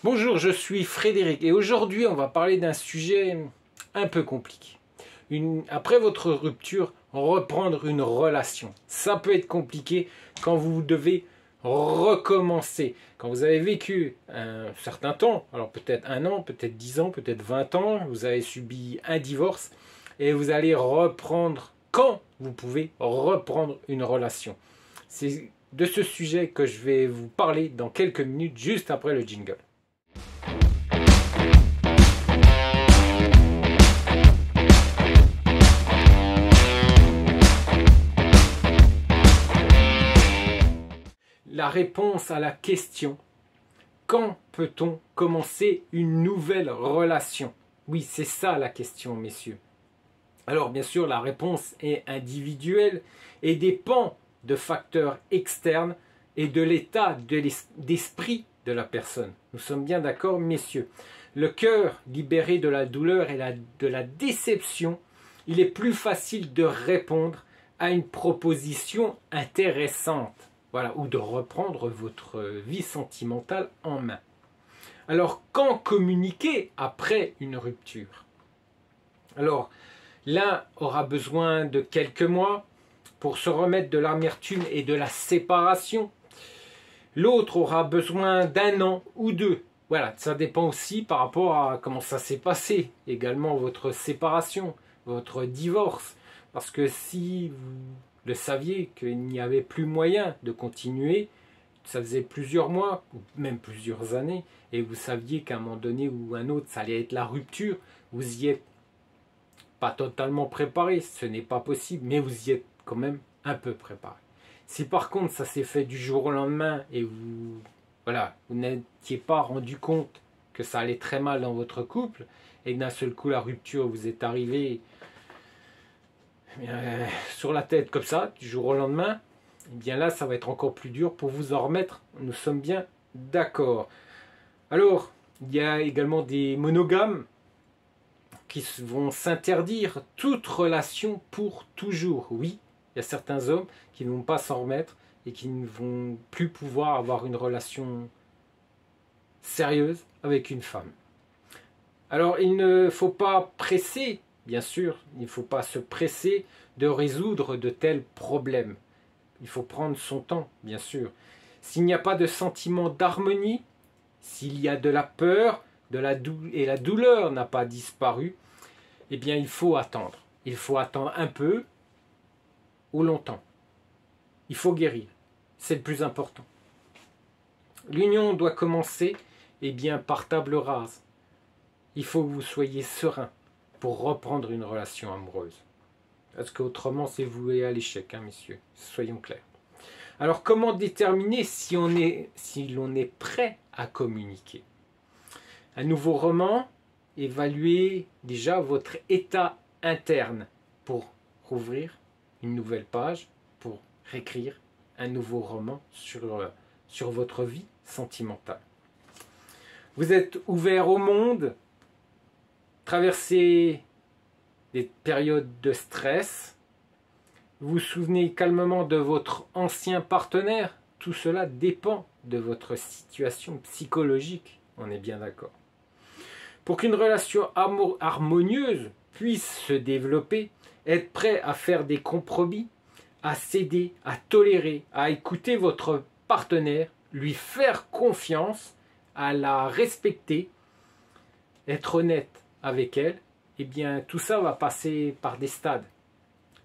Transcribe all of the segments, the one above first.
Bonjour, je suis Frédéric et aujourd'hui on va parler d'un sujet un peu compliqué. Après votre rupture, reprendre une relation. Ça peut être compliqué quand vous devez recommencer. Quand vous avez vécu un certain temps, alors peut-être 1 an, peut-être 10 ans, peut-être 20 ans, vous avez subi un divorce et vous allez reprendre quand vous pouvez reprendre une relation. C'est de ce sujet que je vais vous parler dans quelques minutes juste après le jingle. La réponse à la question « Quand peut-on commencer une nouvelle relation ?» Oui, c'est ça la question, messieurs. Alors, bien sûr, la réponse est individuelle et dépend de facteurs externes et de l'état d'esprit de la personne. Nous sommes bien d'accord, messieurs. Le cœur libéré de la douleur et de la déception, il est plus facile de répondre à une proposition intéressante. Voilà, ou de reprendre votre vie sentimentale en main. Alors, quand communiquer après une rupture? Alors, l'un aura besoin de quelques mois pour se remettre de l'amertume et de la séparation. L'autre aura besoin d'1 an ou 2. Voilà, ça dépend aussi par rapport à comment ça s'est passé. Également votre séparation, votre divorce. Parce que si vous le saviez qu'il n'y avait plus moyen de continuer, ça faisait plusieurs mois, ou même plusieurs années, et vous saviez qu'à un moment donné ou un autre, ça allait être la rupture, vous y êtes pas totalement préparé, ce n'est pas possible, mais vous y êtes quand même un peu préparé. Si par contre ça s'est fait du jour au lendemain et vous n'étiez pas rendu compte que ça allait très mal dans votre couple, et que d'un seul coup la rupture vous est arrivée sur la tête comme ça, du jour au lendemain, et bien là ça va être encore plus dur pour vous en remettre, nous sommes bien d'accord. Alors, il y a également des monogames qui vont s'interdire toute relation pour toujours. Oui, il y a certains hommes qui ne vont pas s'en remettre et qui ne vont plus pouvoir avoir une relation sérieuse avec une femme. Alors, il ne faut pas presser, bien sûr, il ne faut pas se presser de résoudre de tels problèmes. Il faut prendre son temps, bien sûr. S'il n'y a pas de sentiment d'harmonie, s'il y a de la peur, et la douleur n'a pas disparu, eh bien il faut attendre. Il faut attendre un peu ou longtemps. Il faut guérir. C'est le plus important. L'union doit commencer par table rase. Il faut que vous soyez serein pour reprendre une relation amoureuse. Parce qu'autrement, c'est voué à l'échec, messieurs. Soyons clairs. Alors, comment déterminer si l'on est prêt à communiquer? Un nouveau roman, évaluez déjà votre état interne pour rouvrir une nouvelle page, pour réécrire un nouveau roman sur votre vie sentimentale. Vous êtes ouvert au monde, traversez des périodes de stress, vous vous souvenez calmement de votre ancien partenaire, tout cela dépend de votre situation psychologique, on est bien d'accord. Pour qu'une relation harmonieuse puisse se développer, être prêt à faire des compromis, à céder, à tolérer, à écouter votre partenaire, lui faire confiance, à la respecter, être honnête avec elle, eh bien tout ça va passer par des stades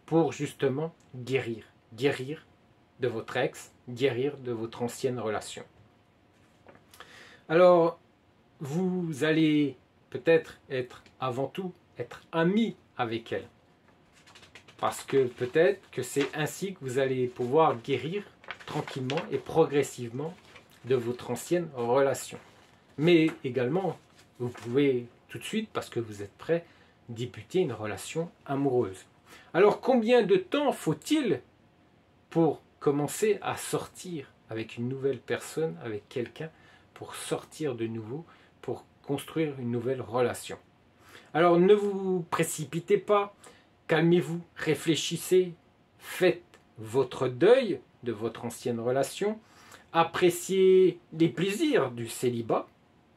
pour justement guérir. Guérir de votre ex, guérir de votre ancienne relation. Alors, vous allez peut-être être avant tout être ami avec elle. Parce que peut-être que c'est ainsi que vous allez pouvoir guérir tranquillement et progressivement de votre ancienne relation. Mais également, vous pouvez tout de suite, parce que vous êtes prêt, débuter une relation amoureuse. Alors combien de temps faut-il pour commencer à sortir avec une nouvelle personne, avec quelqu'un, pour sortir de nouveau, pour construire une nouvelle relation? Alors ne vous précipitez pas, calmez-vous, réfléchissez, faites votre deuil de votre ancienne relation, appréciez les plaisirs du célibat,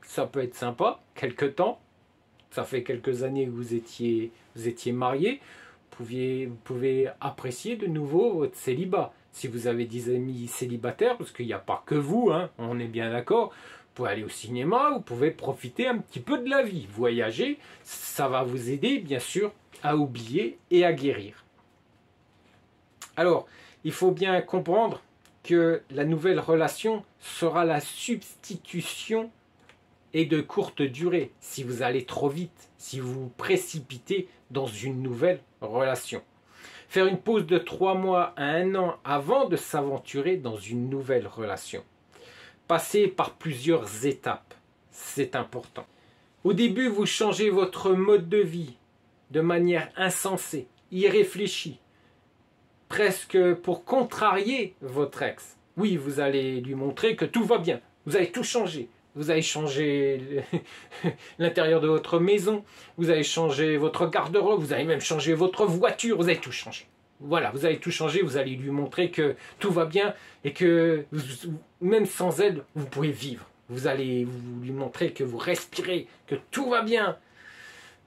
ça peut être sympa, quelque temps. Ça fait quelques années que vous étiez mariés. Vous pouvez apprécier de nouveau votre célibat. Si vous avez des amis célibataires, parce qu'il n'y a pas que vous, hein, on est bien d'accord, vous pouvez aller au cinéma, vous pouvez profiter un petit peu de la vie, voyager, ça va vous aider bien sûr à oublier et à guérir. Alors, il faut bien comprendre que la nouvelle relation sera la substitution et de courte durée si vous allez trop vite, si vous vous précipitez dans une nouvelle relation. Faire une pause de 3 mois à 1 an avant de s'aventurer dans une nouvelle relation. Passer par plusieurs étapes, c'est important. Au début, vous changez votre mode de vie de manière insensée, irréfléchie, presque pour contrarier votre ex. Oui, vous allez lui montrer que tout va bien, vous allez tout changer. Vous allez changer l'intérieur de votre maison, vous allez changer votre garde-robe, vous allez même changer votre voiture, vous allez tout changer. Voilà, vous allez tout changer, vous allez lui montrer que tout va bien et que même sans elle, vous pouvez vivre. Vous allez lui montrer que vous respirez, que tout va bien.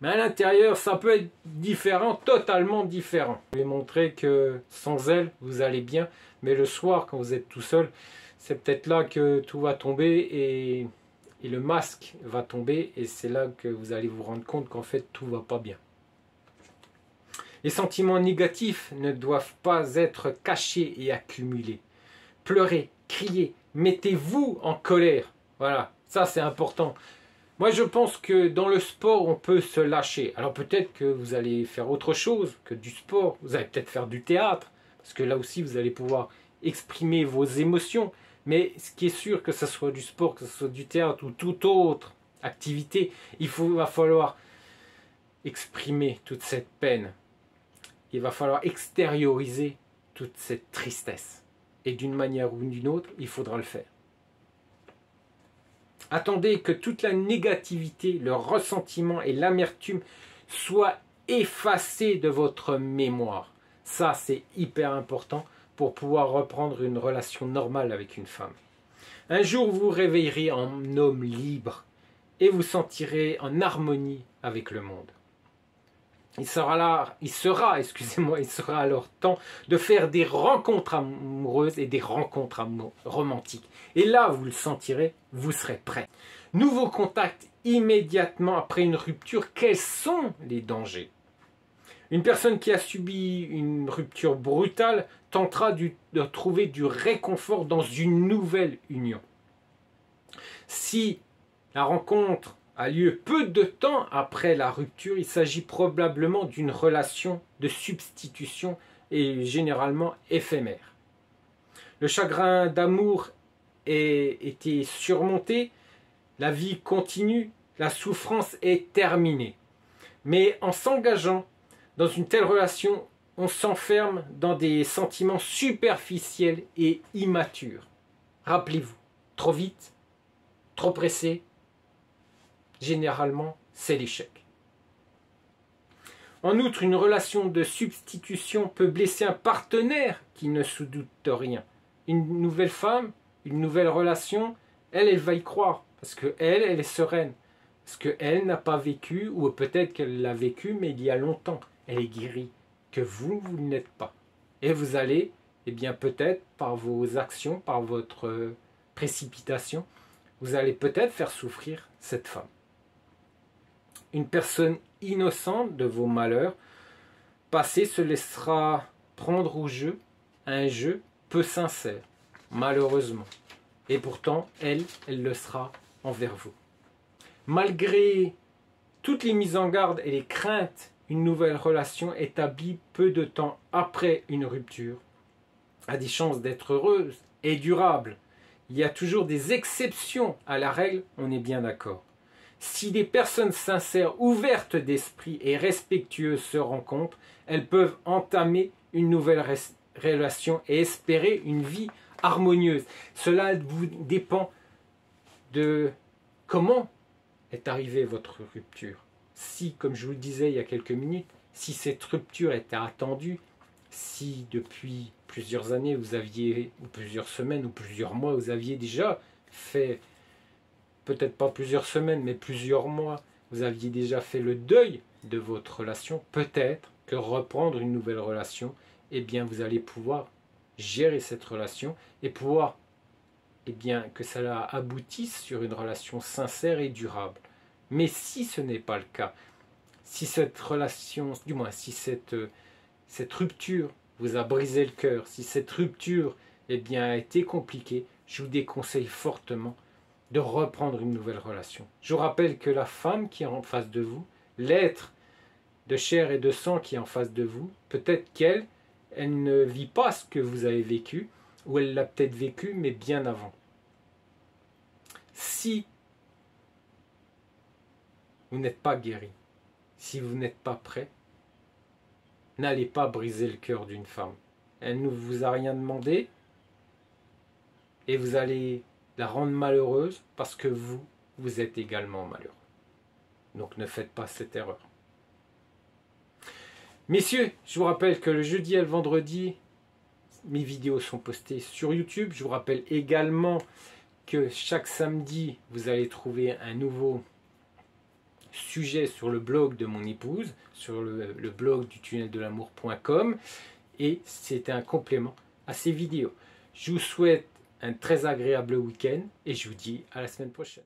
Mais à l'intérieur, ça peut être différent, totalement différent. Vous lui montrer que sans elle, vous allez bien, mais le soir, quand vous êtes tout seul, c'est peut-être là que tout va tomber et le masque va tomber et c'est là que vous allez vous rendre compte qu'en fait tout va pas bien. Les sentiments négatifs ne doivent pas être cachés et accumulés. Pleurez, criez, mettez-vous en colère. Voilà, ça c'est important. Moi je pense que dans le sport on peut se lâcher. Alors peut-être que vous allez faire autre chose que du sport. Vous allez peut-être faire du théâtre parce que là aussi vous allez pouvoir exprimer vos émotions. Mais ce qui est sûr, que ce soit du sport, que ce soit du théâtre ou toute autre activité, va falloir exprimer toute cette peine. Il va falloir extérioriser toute cette tristesse. Et d'une manière ou d'une autre, il faudra le faire. Attendez que toute la négativité, le ressentiment et l'amertume soient effacés de votre mémoire. Ça, c'est hyper important pour pouvoir reprendre une relation normale avec une femme. Un jour, vous vous réveillerez en homme libre et vous sentirez en harmonie avec le monde. Il sera alors temps de faire des rencontres amoureuses et des rencontres romantiques. Et là, vous le sentirez, vous serez prêt. Nouveau contact immédiatement après une rupture. Quels sont les dangers? Une personne qui a subi une rupture brutale tentera de trouver du réconfort dans une nouvelle union. Si la rencontre a lieu peu de temps après la rupture, il s'agit probablement d'une relation de substitution et généralement éphémère. Le chagrin d'amour a été surmonté, la vie continue, la souffrance est terminée. Mais en s'engageant dans une telle relation, on s'enferme dans des sentiments superficiels et immatures. Rappelez-vous, trop vite, trop pressé, généralement, c'est l'échec. En outre, une relation de substitution peut blesser un partenaire qui ne se doute de rien. Une nouvelle femme, une nouvelle relation, elle va y croire, parce qu'elle est sereine, parce qu'elle n'a pas vécu, ou peut-être qu'elle l'a vécu, mais il y a longtemps. Elle est guérie, que vous ne l'êtes pas. Et vous allez, eh bien peut-être par vos actions, par votre précipitation, vous allez peut-être faire souffrir cette femme. Une personne innocente de vos malheurs passés se laissera prendre au jeu, un jeu peu sincère, malheureusement. Et pourtant, elle le sera envers vous. Malgré toutes les mises en garde et les craintes, une nouvelle relation établie peu de temps après une rupture a des chances d'être heureuse et durable. Il y a toujours des exceptions à la règle, on est bien d'accord. Si des personnes sincères, ouvertes d'esprit et respectueuses se rencontrent, elles peuvent entamer une nouvelle relation et espérer une vie harmonieuse. Cela vous dépend de comment est arrivée votre rupture. Si, comme je vous le disais il y a quelques minutes, si cette rupture était attendue, si depuis plusieurs années vous aviez, ou plusieurs semaines, ou plusieurs mois, vous aviez déjà fait peut-être pas plusieurs semaines, mais plusieurs mois, vous aviez déjà fait le deuil de votre relation, peut-être que reprendre une nouvelle relation, eh bien vous allez pouvoir gérer cette relation et pouvoir, eh bien, que cela aboutisse sur une relation sincère et durable. Mais si ce n'est pas le cas, si cette relation, du moins si cette rupture vous a brisé le cœur, si cette rupture, eh bien, a été compliquée, je vous déconseille fortement de reprendre une nouvelle relation. Je vous rappelle que la femme qui est en face de vous, l'être de chair et de sang qui est en face de vous, peut-être qu'elle ne vit pas ce que vous avez vécu, ou elle l'a peut-être vécu, mais bien avant. Si vous n'êtes pas guéri, si vous n'êtes pas prêt, n'allez pas briser le cœur d'une femme. Elle ne vous a rien demandé, et vous allez la rendre malheureuse parce que vous êtes également malheureux. Donc ne faites pas cette erreur. Messieurs, je vous rappelle que le jeudi et le vendredi, mes vidéos sont postées sur YouTube. Je vous rappelle également que chaque samedi, vous allez trouver un nouveau sujet sur le blog de mon épouse, sur le blog du tunnel-de-l'amour.com, et c'est un complément à ces vidéos. Je vous souhaite un très agréable week-end et je vous dis à la semaine prochaine.